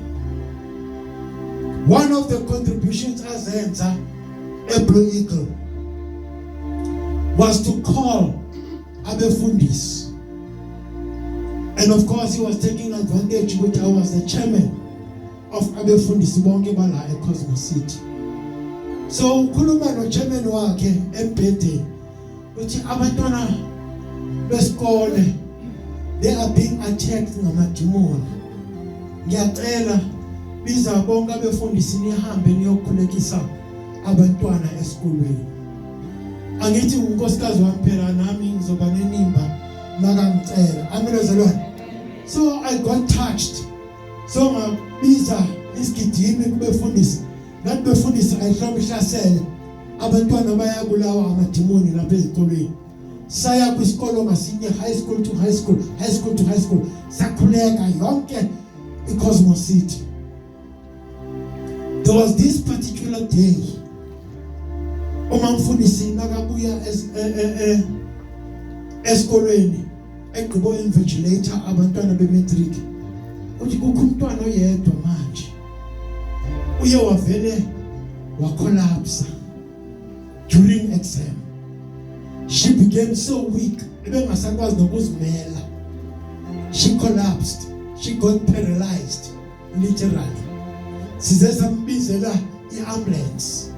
one of the contributions azenza eBlue Eagle was to call abefundisi. And of course, he was taking advantage, which I was the chairman of abefundisi bonke bala eCosmos City. So ukhuluma no chairman wakhe embhedeni uthi abantwana besikole, they are being attacked ngamadimoni. Ngiyacela biza bonke abefundisi nihambe niyokhulekisa abantwana esikolweni. Angithi unkosikazi wami phela nami ngizoba nenimba makangicela. Amen. So I got touched. So ngabiza isigidimi kubefundisi. Nathi befundisi ayihlamba ihlasele. Abantwana bayabulawa amadimoni lapha ezikolweni. Saya kwisikolo ngasinye, high school to high school, high school to high school. Sakhuleka yonke eCosmos City. There was this particular day. Uma mfundisi nakabuya esikolweni egqibo invigilator abantwana bematric. Uthi kukho umntwana oyedwa manje. Uye wavele collapse during exam. She became so weak. She collapsed. She got paralyzed, literally. Sizesambizela i-ambulance.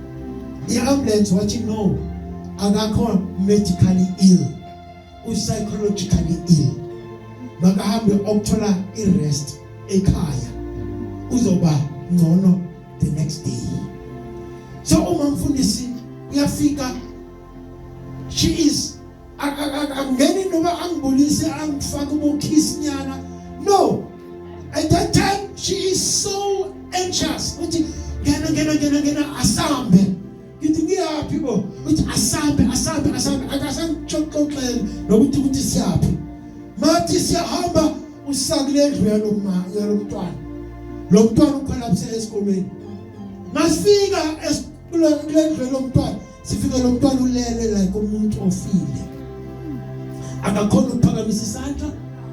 I-ambulance what you know, akakho medically ill, psychologically ill. Makahambe okuthola i-rest ekhaya. Uzoba ngcono the next day. So umamfundisi uyafika, she is angeni noba angibulise angifaka ubukhisi nyana. No, at that time she is so anxious. Uthi ngena asambe. Ngithi ngiyaphi bo? Uthi asambe akasangichoxoxela nokuthi siyaphi. Mathi siyahamba usakule endlu yalomntwana. Lo mntwana ukholapse esikolweni. Masifika kule ndlu lomntwana, sifika lo mntwana ulele like umuntu ofile. Akakhona ukuphakamisa isandla,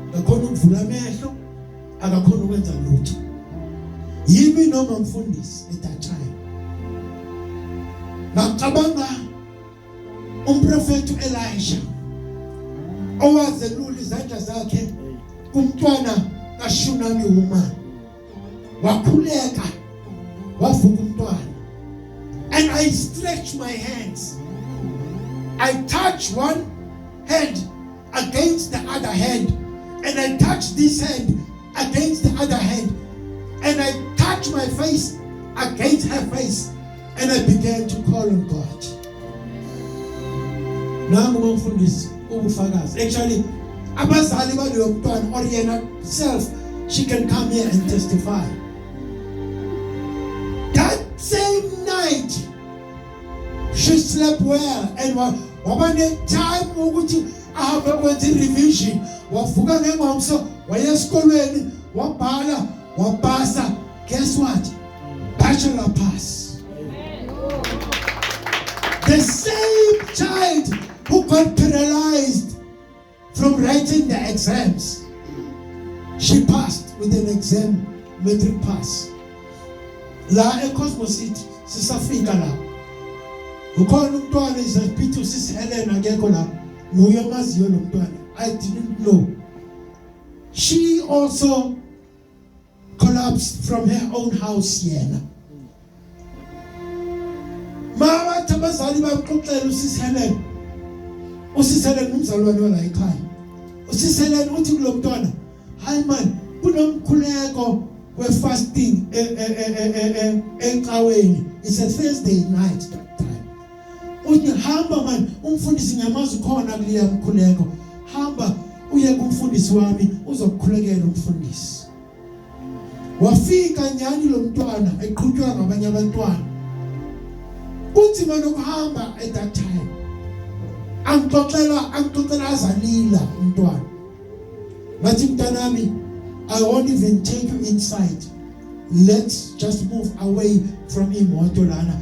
akakhona ukuvula amehlo, akakhona ukwenza lutho. Yimi noma mfundisi at that time. Ngicabanga umprofeti Elisha owazelula izandla zakhe kumntwana kaShunami woman. Wakhuleka wavuka umntwana. And I stretch my hands. I touch one hand against the other hand, and I touch this hand against the other hand, and I touch my face against her face, and I began to call on God. Nangu mfundisi ubufakazi. Actually, abazali balo mntwana or yena self, she can come here and testify. That same night, she slept well and wabane time ukuthi ahambe kwenza revision. Wavuka ngengomso waya esikolweni wabhala wapasa. Guess what? Bachelor pass. The same child who got paralyzed from writing the exams, she passed with an exam, matric pass. La eCosmos City sisafika la. Ukhona umntwana izaphithi usisi Helen akekho la. Nguye maziyo lo mntwana. I didn't know. She also collapsed from her own house yena. Mama tabazali bamxoxela usisi Helen. Usisi Helen umzalwane wala ekhaya. Usisi Helen uthi kulo mntwana, "Hayi man, kunomkhuleko we-fasting enkaweni. It's a Thursday night that time. Uthi hamba man, umfundisi ngiyamazi khona kuliya mkhuleko. Hamba uye kumfundisi wami uzokukhulekela umfundisi." Wafika nyani lo mntwana eqhutshwa ngabanye abantwana. Uthi mana ukuhamba at that time. Angixoxela azalila umntwana. Ngathi mntanami, I won't even take you inside. Let's just move away from imoto lana.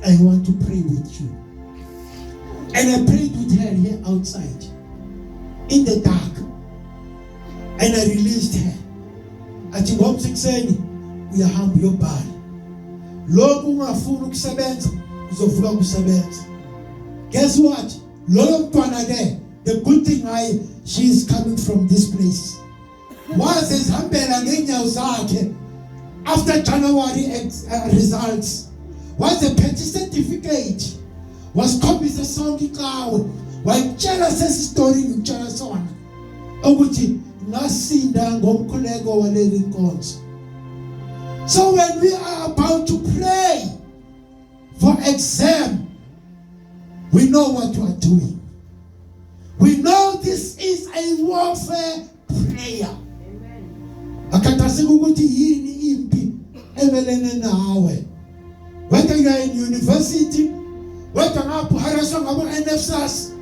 I want to pray with you. And I prayed with her here outside in the dark. And I released her. Athi ngomsekuseni uyahamba uyobhala. Lokhu ungafuna ukusebenza uzovuka kusebenza. Guess what? Lo mntwana ke, the good thing she is coming from this place. Was ezihambela ngenyawo zakhe after January results. Was a petty certificate. Was khombisa sonke ikawe. Wayitshela sesistory ngitshela sona ukuthi ngasinda ngomkhuleko waleli inkonzo. So when we are about to pray for exam, we know what we are doing. We know this is a warfare prayer. Akatasi ukuthi yini impi ebelene nawe. Whether you are in university, whether ngapho haraswa ngabo NSFAS,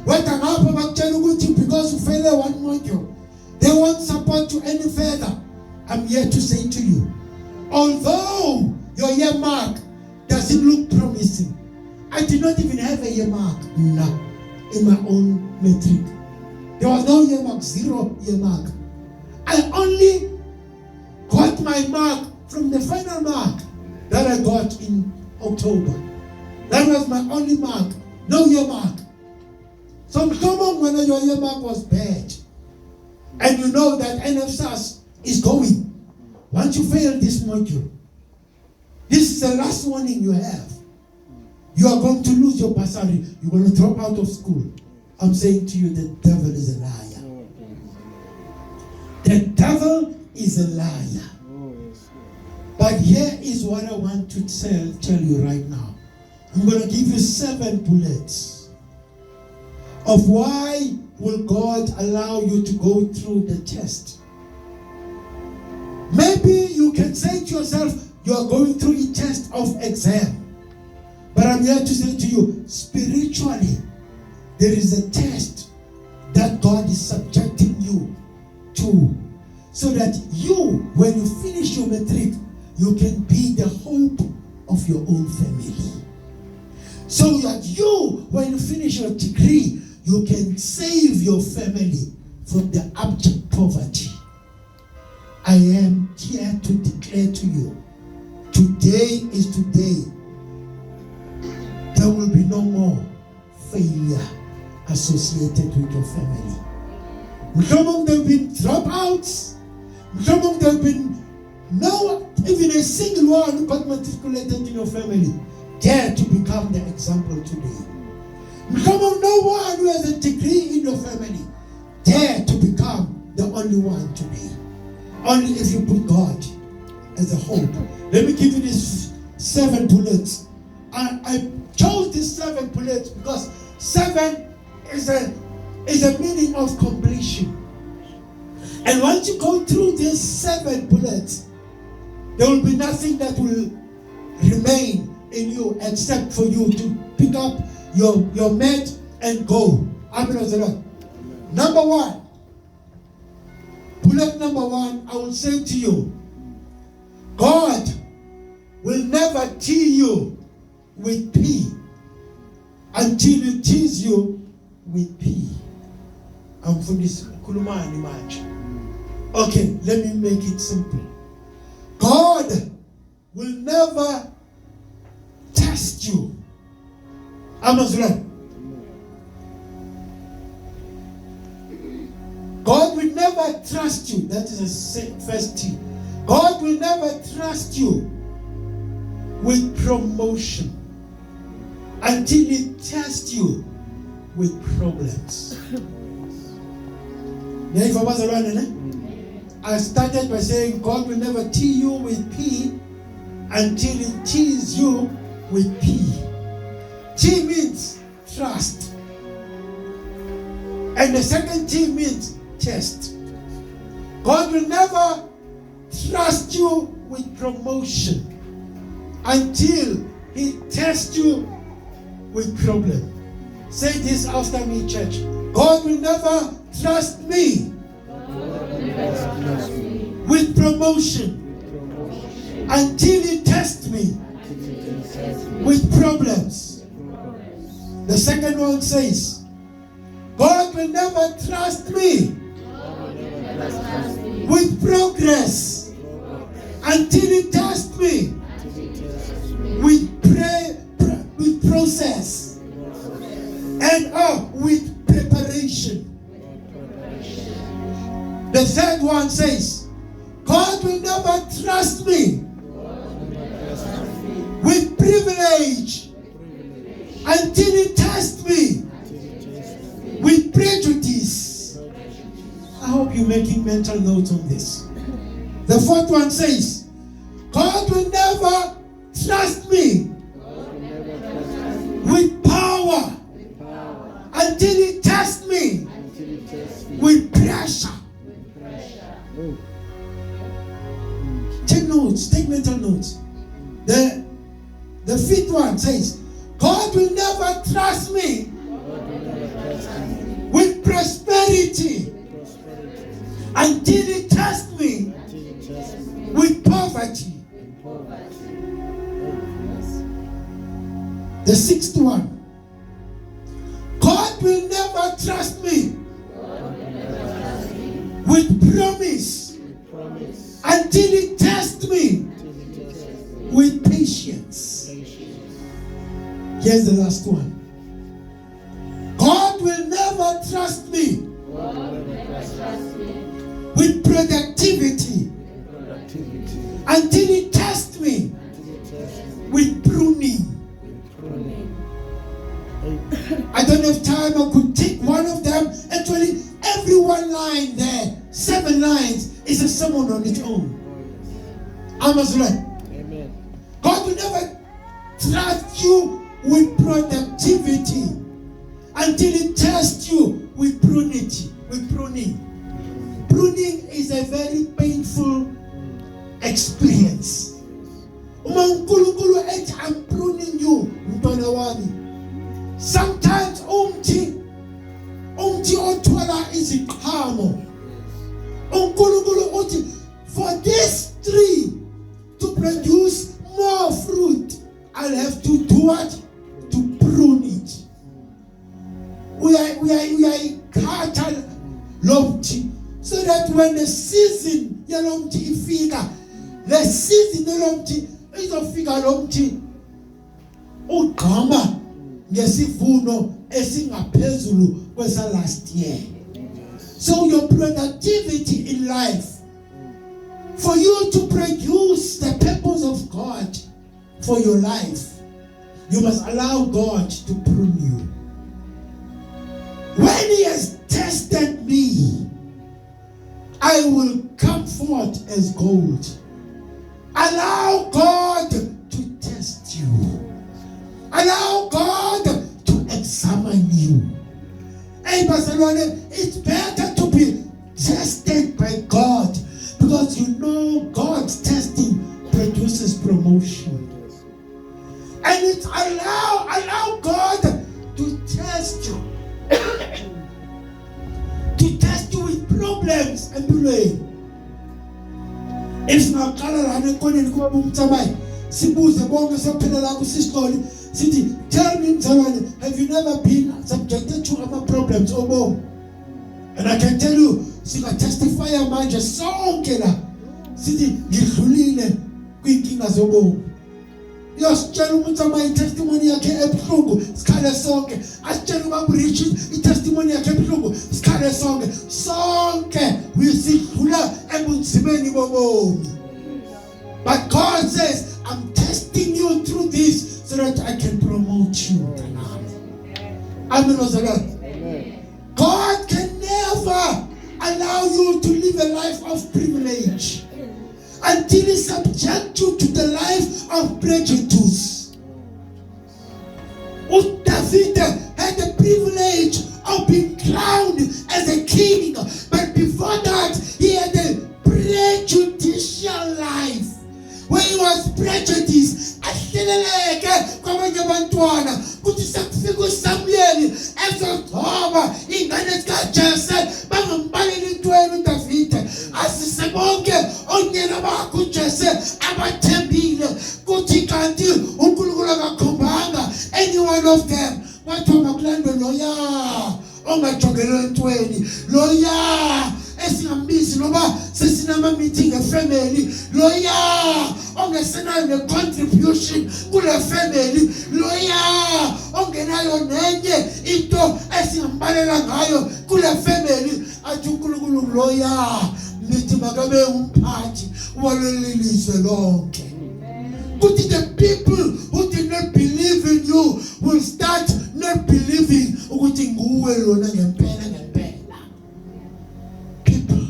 whether ngapho bakutshela ukuthi because you fail one module, they won't support you any further. I'm here to say to you, although your year mark doesn't look promising, I did not even have a year mark in my own matric. There was no year mark, 0 year mark. I only got my mark from the final mark that I got in October. That was my only mark. No year mark. So come on, when your year mark was bad, and you know that NFSAS is going. Once you fail this module, this is the last warning you have. You are going to lose your bursary. You're going to drop out of school. I'm saying to you, the devil is a liar. The devil is a liar. But here is what I want to tell you right now. I'm going to give you 7 bullets of why will God allow you to go through the test. Maybe you can say to yourself, you are going through a test of exam. But I'm here to say to you, spiritually, there is a test that God is subjecting you to, so that you, when you finish your matric, you can be the hope of your own family. So that you, when you finish your degree, you can save your family from the abject poverty. I am here to declare to you, today is today. There will be no more failure associated with your family. Some of them have been dropouts. Some of them have been no, even a single one who got matriculated in your family. Dare to become the example today. Some of no one who has a degree in your family. Dare to become the only one today. Only if you put God as a hope. Let me give you these 7 bullets. I chose these 7 bullets because 7 is a meaning of completion. And once you go through these 7 bullets, there will be nothing that will remain in you except for you to pick up your mat and go. Amen. Number 1. Bullet number 1, I will say to you, God will never tease you with P until He tease you with P. I'm from this Kulumani match. Okay, let me make it simple. God will never test you. Amazon. God will never trust you. That is the first T. God will never trust you with promotion until He tests you with problems. I started by saying God will never tease you with P until He teases you with P. T means trust. And the second T means test. God will never trust you with promotion until He tests you with problem. Say this after me, church. God will never trust me with promotion until He tests me with problems. The second one says, God will never trust me with progress until He tests me with process and with preparation. The third one says, God will never trust me with privilege until He tests me with prejudice. I hope you're making mental notes on this. The fourth one says, God will never trust me with power until He tests me with pressure. Take notes, take mental notes. The fifth one says, God will never trust me with prosperity until He tests me with poverty. The sixth one, God will never trust me with promise until He tests me with patience. someone on its own. Amazon. Amen. God will never trust you with productivity until He tests you with pruning. Pruning is a very painful experience. Uma uNkulunkulu ethi I'm pruning you, mntwana wami. Sometimes umthi othwala iziqhamo. uNkulunkulu uthi for this tree to produce more fruit, I'll have to do what? To prune it. We are lomthi, so that when the season yalomthi ifika, the season yalomthi izofika lomthi ugqama ngesivuno esingaphezulu kwesa last year. So your productivity in life, for you to produce the purpose of God for your life, you must allow God to prune you. When He has tested me, I will come forth as gold. Allow God to test you. Allow God to examine you. Hey, Barcelona, it's better to be tested by God, because you know God's testing produces promotion. And it's allow God to test you. To test you with problems and delay. If not, tell me, have you never been subjected to other problems? And I can tell you, testify manje sonke la sithi ngidlulile kwinkinga zobomi. Yositshela umuntu ama testimony yakhe ebuhlungu sikhale sonke. Asitshela ubaba Richard testimony yakhe ebuhlungu sikhale sonke. Sonke wisidlula ebunzimeni bobomi. But God says, I'm testing you through this so that I can promote you. Amen. God can never allow you to live a life of privilege until He subjects you to the life of prejudice. David had the privilege of being crowned as a king, but before that he had a prejudicial life where he was prejudiced. Ahleleleke kwabanye abantwana kuthi sekufika uSamuel ezothoba ingane zikaJese bangambaleli intweni uDavid asisebonke onyana bakho uJese abathembile kuthi kanti uNkulunkulu akakhombanga any one of them wathoba kulando loya ongajongela entweni loya esingambizi noba sesinama meeting efamily loya ongesenayo ne-contribution kule family loya ongenayo nenye into esingambalela ngayo kule family athi uNkulunkulu loya nithi makabe umphathi walelizwe lonke. But the people who did not believe in you will start not believing ukuthi nguwe lona ngempela. People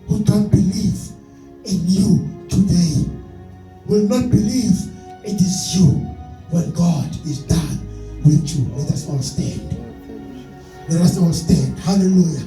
who don't believe in you today will not believe it is you when God is done with you. Let us all stand. Let us all stand. Hallelujah.